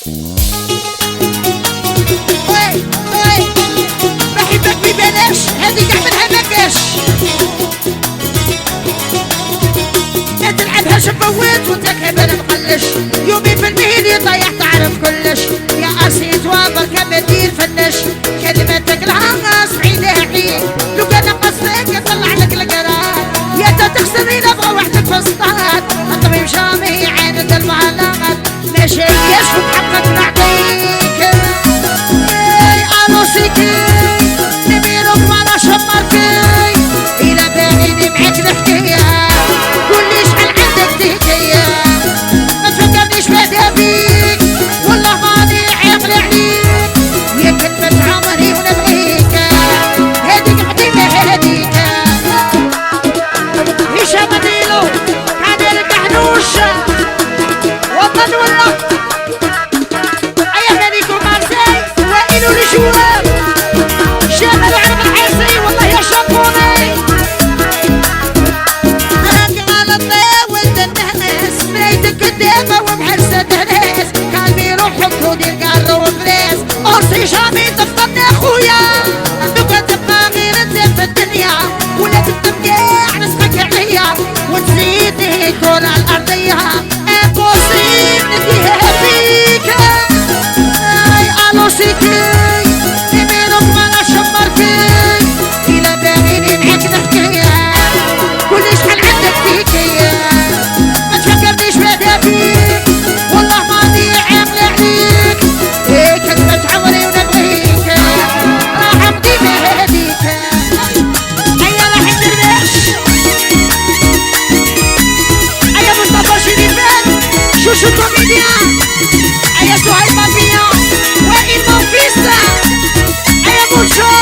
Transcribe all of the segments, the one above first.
وي وي بحبك ببلاش هذيك عملها مكاش لا تلعبها شفوت وانت كمان مقلش يومي في المهيل يطيح تعرف كلش يا ارسي توابر كما دير فنش كلماتك العاص عينها عين لو كان قصدك يطلع لك القرار يا تخسري نبغى وحدك في السطات الطبيب شامي عينك المعلقات ماشي يشوف حقك نعطيك اي عروسيكي نبيلك مرة شمركي الى باغيني معاك الحكاية قولي شحال عندك تهدية ما تفكرنيش بعدا بيك والله ماني عاقل عليك يا كلمة عمري ونبغيك هاديك قديمة هاديك هشام ديلو كان لك حنوش وطن والله ايا مالكم مارسي وائل الجواب شامل عرب العيسي والله يا شامبوني راكي على الطاول الناس مرايتك قدامه ومحرسة الناس كان بيروح ودير قارو وفراس قرصي جامي تفضلني اخويا دوكا تبقى غير انت في الدنيا ولا تبقى نسخك عليا وتزيدني كرة على الارضية قوسي نديها فيك اي الوسيكي يمينك وانا شمر فيك الى باغيني معاك نحكيها قولي شحال عندك تهكية ما تفكرنيش بعدا بيك والله ماني عاقل عليك ايه كلمة عمري ونبغيك راح ديما هاديك هيا راح ندربش هيا مصطفى شريفان شوشو كوميديان هيا سهيل مافيا وائل موفيستا هيا بوشو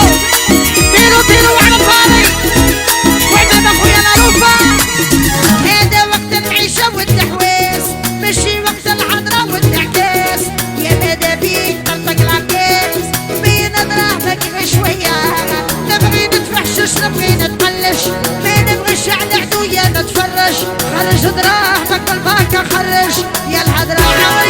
طيرو على الفاضي وعمام اخويا العروفة هذا وقت المعيشة والتحويس ماشي وقت الحضرة والتعكاس يا ماذا بيك طلقك العكاس بين اضرابك بشوية نبغي نتفحشش نبغي نتقلش ما نبغيش على عدويا نتفرج خرج دراهمك بالباكة خرج يا الحضرة